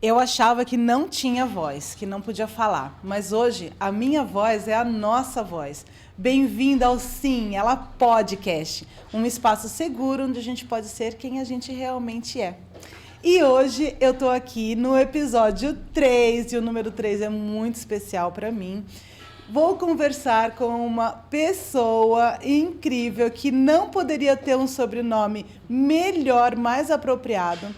Eu achava que não tinha voz, que não podia falar, mas hoje a minha voz é a nossa voz. Bem-vinda ao Sim, Ela Podcast, um espaço seguro onde a gente pode ser quem a gente realmente é. E hoje eu tô aqui no episódio 3, e o número 3 é muito especial para mim. Vou conversar com uma pessoa incrível que não poderia ter um sobrenome melhor, mais apropriado.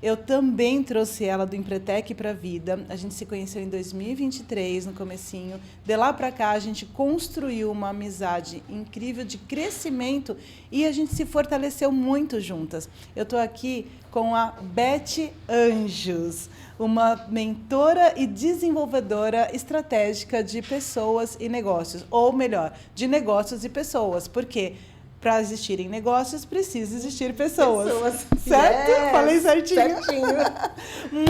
Eu também trouxe ela do Empretec para a vida. A gente se conheceu em 2023, no comecinho. De lá para cá, a gente construiu uma amizade incrível de crescimento e a gente se fortaleceu muito juntas. Eu estou aqui com a Beth Anjos, uma mentora e desenvolvedora estratégica de pessoas e negócios. Ou melhor, de negócios e pessoas. Por quê? Para existirem negócios, precisa existir pessoas. Certo? Yes, falei certinho? Certinho.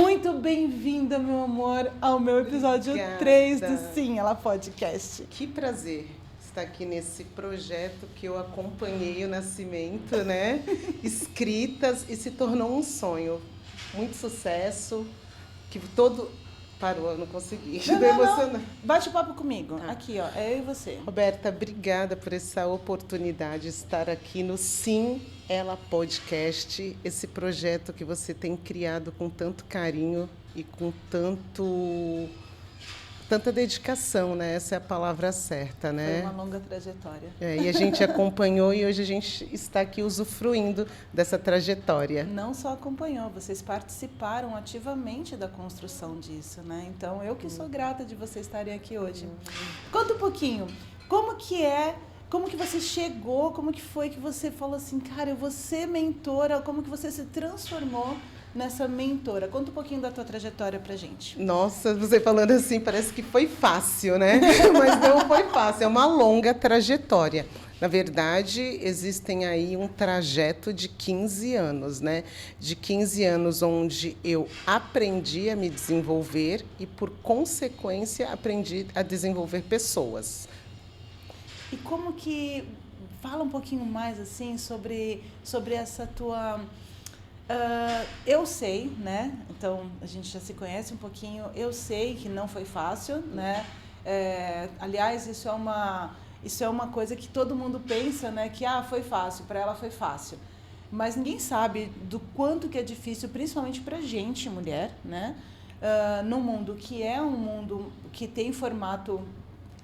Muito bem-vinda, meu amor, ao meu episódio 3 do Sim, Ela Podcast. Que prazer estar aqui nesse projeto que eu acompanhei o nascimento, né? Escritas, e se tornou um sonho. Muito sucesso, que todo... Parou, eu não consegui. Não. Bate o papo comigo. Tá. Aqui, ó, é eu e você. Roberta, obrigada por essa oportunidade de estar aqui no Sim, Ela Podcast, esse projeto que você tem criado com tanto carinho e com tanta dedicação, né? Essa é a palavra certa, né? Foi uma longa trajetória. E a gente acompanhou e hoje a gente está aqui usufruindo dessa trajetória. Não só acompanhou, vocês participaram ativamente da construção disso, né? Então, eu que sou grata de vocês estarem aqui hoje. Conta um pouquinho, como que você chegou, como que foi que você falou assim, cara, eu vou ser mentora, como que você se transformou nessa mentora? Conta um pouquinho da tua trajetória pra gente. Nossa, você falando assim, parece que foi fácil, né? Mas não foi fácil, é uma longa trajetória. Na verdade, existem aí um trajeto de 15 anos, né? De 15 anos onde eu aprendi a me desenvolver e, por consequência, aprendi a desenvolver pessoas. E como que... Fala um pouquinho mais, assim, sobre essa tua... eu sei, né? Então, a gente já se conhece um pouquinho. Eu sei que não foi fácil, né? Aliás, isso é uma coisa que todo mundo pensa, né? Que foi fácil, para ela foi fácil. Mas ninguém sabe do quanto que é difícil, principalmente para gente, mulher, né? Num mundo que é um mundo que tem formato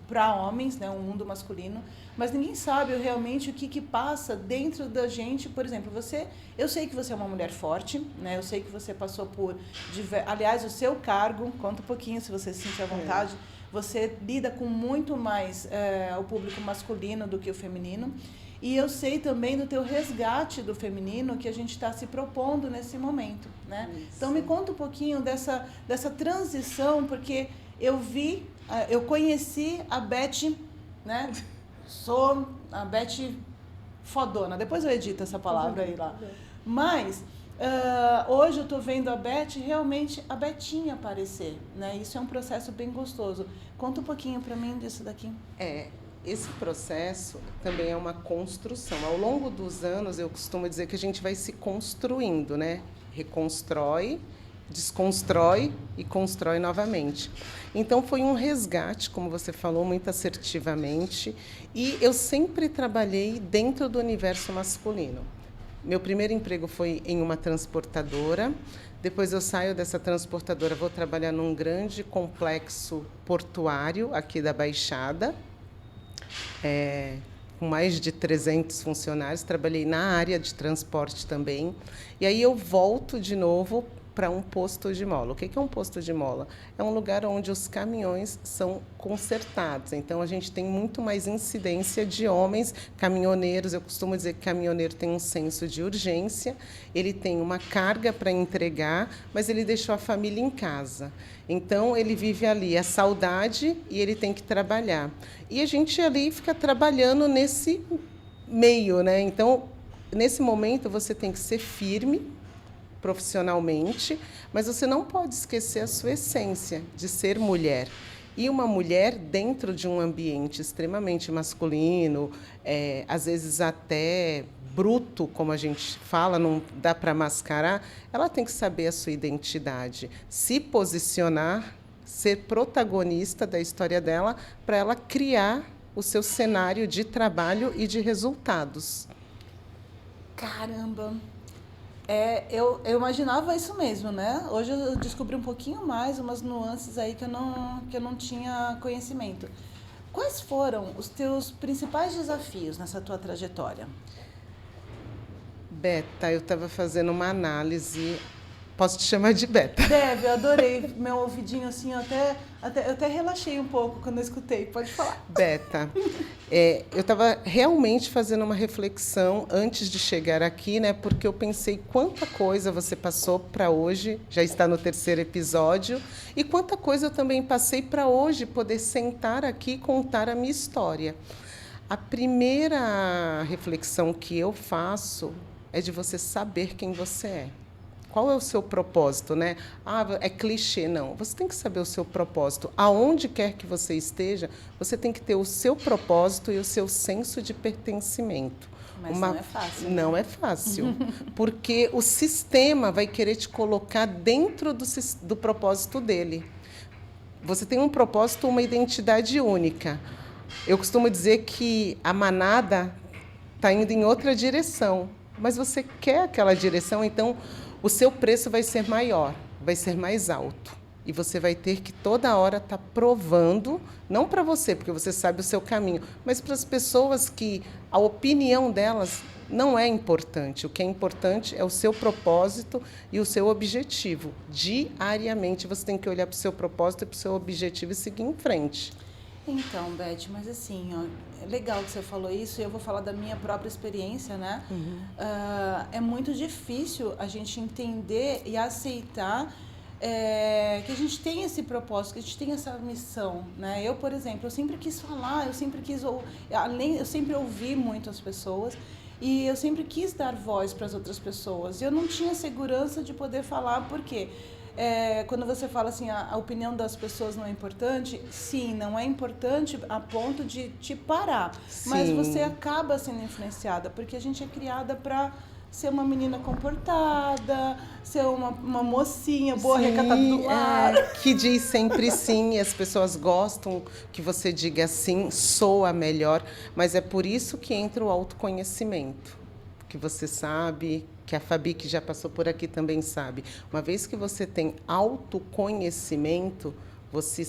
para homens, né, um mundo masculino, mas ninguém sabe realmente o que passa dentro da gente. Por exemplo, eu sei que você é uma mulher forte, né, eu sei que você passou por... Aliás, o seu cargo, conta um pouquinho se você se sentir à vontade, você lida com muito mais o público masculino do que o feminino, e eu sei também do teu resgate do feminino que a gente está se propondo nesse momento, né? Então, me conta um pouquinho dessa transição, porque eu conheci a Beth, né? Sou a Beth fodona. Depois eu edito essa palavra aí lá. Mas hoje eu estou vendo a Beth, realmente a Betinha aparecer, né? Isso é um processo bem gostoso. Conta um pouquinho para mim disso daqui. Esse processo também é uma construção. Ao longo dos anos, eu costumo dizer que a gente vai se construindo, né? Reconstrói, desconstrói e constrói novamente. Então, foi um resgate, como você falou, muito assertivamente, e eu sempre trabalhei dentro do universo masculino. Meu primeiro emprego foi em uma transportadora, depois eu saio dessa transportadora, vou trabalhar num grande complexo portuário aqui da Baixada, com mais de 300 funcionários, trabalhei na área de transporte também, e aí eu volto de novo para um posto de mola. O que é um posto de mola? É um lugar onde os caminhões são consertados. Então, a gente tem muito mais incidência de homens caminhoneiros. Eu costumo dizer que caminhoneiro tem um senso de urgência, ele tem uma carga para entregar, mas ele deixou a família em casa. Então, ele vive ali a saudade e ele tem que trabalhar. E a gente ali fica trabalhando nesse meio, né? Então, nesse momento, você tem que ser firme profissionalmente, mas você não pode esquecer a sua essência de ser mulher. E uma mulher dentro de um ambiente extremamente masculino, às vezes até bruto, como a gente fala, não dá para mascarar, ela tem que saber a sua identidade, se posicionar, ser protagonista da história dela, para ela criar o seu cenário de trabalho e de resultados. Caramba! Eu imaginava isso mesmo, né? Hoje eu descobri um pouquinho mais, umas nuances aí que eu não tinha conhecimento. Quais foram os teus principais desafios nessa tua trajetória? Beta, eu estava fazendo uma análise. Posso te chamar de Beta? Deve, eu adorei meu ouvidinho assim, eu até relaxei um pouco quando eu escutei. Pode falar. Beta, eu estava realmente fazendo uma reflexão antes de chegar aqui, né? Porque eu pensei quanta coisa você passou para hoje, já está no 3º episódio, e quanta coisa eu também passei para hoje poder sentar aqui e contar a minha história. A primeira reflexão que eu faço é de você saber quem você é. Qual é o seu propósito, né? É clichê, não. Você tem que saber o seu propósito. Aonde quer que você esteja, você tem que ter o seu propósito e o seu senso de pertencimento. Mas não é fácil. Não é fácil, porque o sistema vai querer te colocar dentro do propósito dele. Você tem um propósito, uma identidade única. Eu costumo dizer que a manada está indo em outra direção, mas você quer aquela direção, então o seu preço vai ser maior, vai ser mais alto. E você vai ter que toda hora estar provando, não para você, porque você sabe o seu caminho, mas para as pessoas que a opinião delas não é importante. O que é importante é o seu propósito e o seu objetivo. Diariamente você tem que olhar para o seu propósito e para o seu objetivo e seguir em frente. Então, Beth, mas assim, ó, é legal que você falou isso, e eu vou falar da minha própria experiência, né? É muito difícil a gente entender e aceitar que a gente tem esse propósito, que a gente tem essa missão, né? Eu, por exemplo, eu sempre quis falar, eu sempre ouvi muito as pessoas, e eu sempre quis dar voz para as outras pessoas. E eu não tinha segurança de poder falar, por quê? Quando você fala assim, a opinião das pessoas não é importante, sim, não é importante a ponto de te parar. Sim. Mas você acaba sendo influenciada, porque a gente é criada para ser uma menina comportada, ser uma mocinha boa, sim, recatada do lar. Que diz sempre sim, e as pessoas gostam que você diga sim, soa melhor, mas é por isso que entra o autoconhecimento, que você sabe, que a Fabi, que já passou por aqui, também sabe. Uma vez que você tem autoconhecimento, você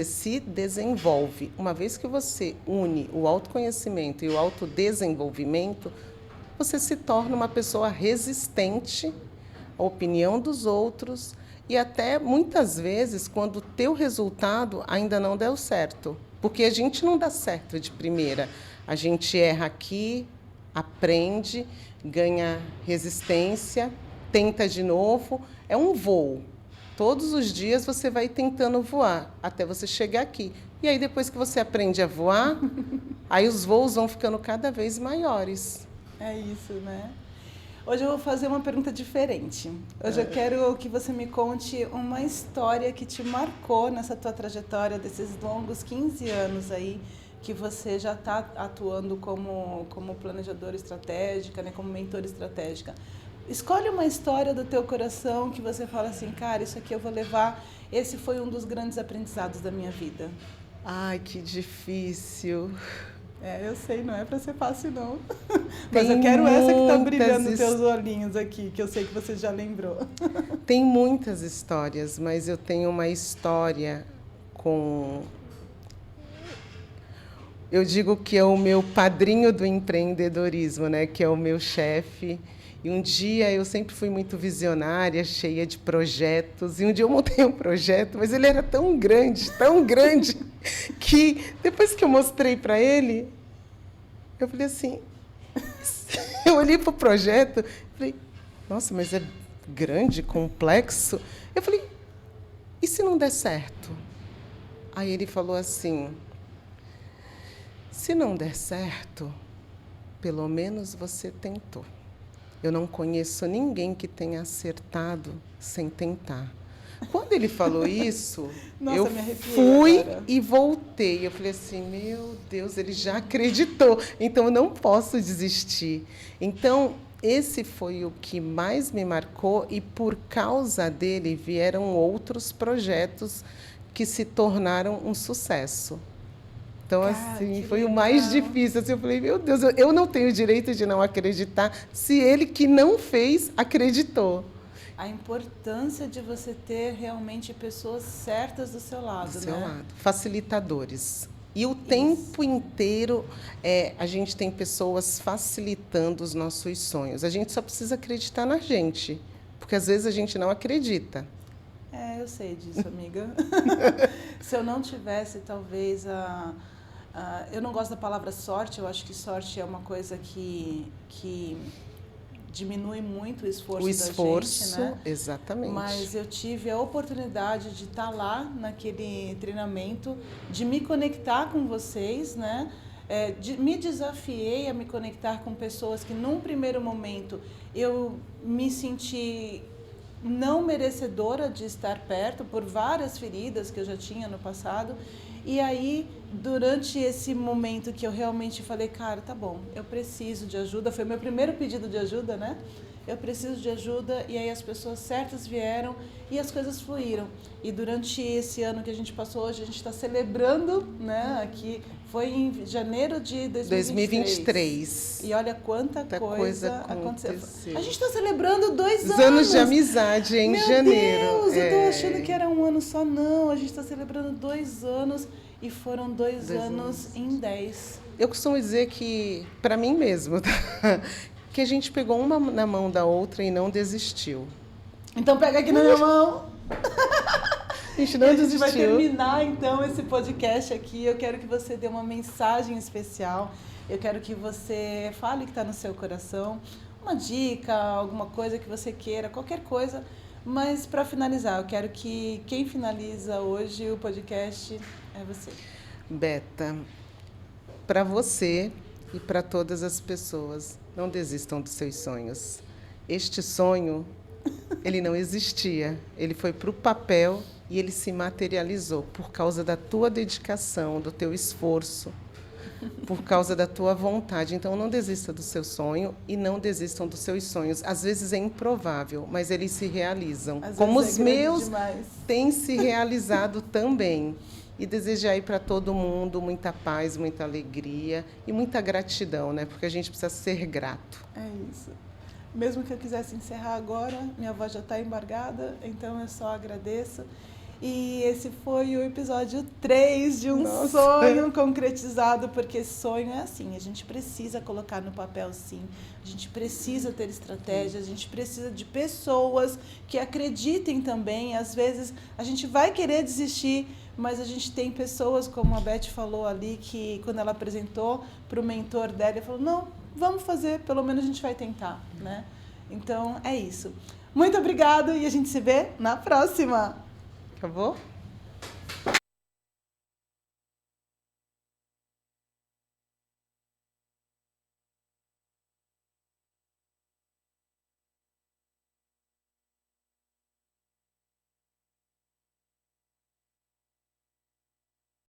se desenvolve. Uma vez que você une o autoconhecimento e o autodesenvolvimento, você se torna uma pessoa resistente à opinião dos outros e até, muitas vezes, quando o teu resultado ainda não deu certo. Porque a gente não dá certo de primeira. A gente erra aqui, aprende, ganha resistência, tenta de novo. É um voo. Todos os dias você vai tentando voar até você chegar aqui. E aí, depois que você aprende a voar, aí os voos vão ficando cada vez maiores. É isso, né? Hoje eu vou fazer uma pergunta diferente. Hoje eu quero que você me conte uma história que te marcou nessa tua trajetória desses longos 15 anos aí, que você já está atuando como planejadora estratégica, né, como mentora estratégica. Escolhe uma história do teu coração que você fala assim, cara, isso aqui eu vou levar, esse foi um dos grandes aprendizados da minha vida. Ai, que difícil. Eu sei, não é para ser fácil, não. Mas eu quero essa que está brilhando nos teus olhinhos aqui, que eu sei que você já lembrou. Tem muitas histórias, mas eu tenho uma história com... Eu digo que é o meu padrinho do empreendedorismo, né? Que é o meu chefe. E um dia eu sempre fui muito visionária, cheia de projetos. E um dia eu montei um projeto, mas ele era tão grande, que depois que eu mostrei para ele, eu falei assim... Eu olhei para o projeto e falei, nossa, mas é grande, complexo. Eu falei, e se não der certo? Aí ele falou assim, se não der certo, pelo menos você tentou. Eu não conheço ninguém que tenha acertado sem tentar. Quando ele falou isso, Nossa, eu me arrepiei fui agora. e voltei. Eu falei assim, meu Deus, ele já acreditou, então eu não posso desistir. Então, esse foi o que mais me marcou e por causa dele vieram outros projetos que se tornaram um sucesso. Então, Cara, assim, que foi o mais legal. difícil. Assim, eu falei, meu Deus, eu não tenho o direito de não acreditar se ele que não fez acreditou. A importância de você ter realmente pessoas certas do seu lado, Do seu né? lado. Facilitadores. E o Isso. tempo inteiro a gente tem pessoas facilitando os nossos sonhos. A gente só precisa acreditar na gente, porque às vezes a gente não acredita. É, eu sei disso, amiga. Se eu não tivesse, talvez, eu não gosto da palavra sorte, eu acho que sorte é uma coisa que diminui muito o esforço O da esforço, gente, né? exatamente. Mas eu tive a oportunidade de estar lá naquele treinamento, de me conectar com vocês, né? Me desafiei a me conectar com pessoas que num primeiro momento eu me senti não merecedora de estar perto por várias feridas que eu já tinha no passado. E aí, durante esse momento que eu realmente falei, cara, tá bom, eu preciso de ajuda, foi meu primeiro pedido de ajuda, né? Eu preciso de ajuda, e aí as pessoas certas vieram e as coisas fluíram. E durante esse ano que a gente passou hoje, a gente está celebrando, né? Aqui foi em janeiro de 2023. E olha quanta coisa aconteceu. A gente está celebrando 2 anos. Anos de amizade em janeiro. Meu Deus, eu tô achando que era um ano só, não. A gente está celebrando 2 anos e foram 2 anos em 10. Eu costumo dizer que, para mim mesmo, que a gente pegou uma na mão da outra e não desistiu. Então pega aqui na minha mão. A gente não desistiu. A gente vai terminar então esse podcast aqui. Eu quero que você dê uma mensagem especial. Eu quero que você fale o que está no seu coração. Uma dica, alguma coisa que você queira, qualquer coisa. Mas para finalizar, eu quero que quem finaliza hoje o podcast é você. Beta, para você e para todas as pessoas, não desistam dos seus sonhos. Este sonho, ele não existia. Ele foi para o papel e ele se materializou por causa da tua dedicação, do teu esforço, por causa da tua vontade. Então, não desista do seu sonho e não desistam dos seus sonhos. Às vezes é improvável, mas eles se realizam. Como os meus têm se realizado também. E desejar aí para todo mundo muita paz, muita alegria e muita gratidão, né? Porque a gente precisa ser grato. É isso. Mesmo que eu quisesse encerrar agora, minha voz já está embargada, então eu só agradeço. E esse foi o episódio 3 de um sonho concretizado, porque sonho é assim, a gente precisa colocar no papel sim, a gente precisa ter estratégias, a gente precisa de pessoas que acreditem também. Às vezes a gente vai querer desistir, mas a gente tem pessoas, como a Beth falou ali, que quando ela apresentou para o mentor dela, ele falou, não, vamos fazer, pelo menos a gente vai tentar, né? Então é isso. Muito obrigada e a gente se vê na próxima! Acabou?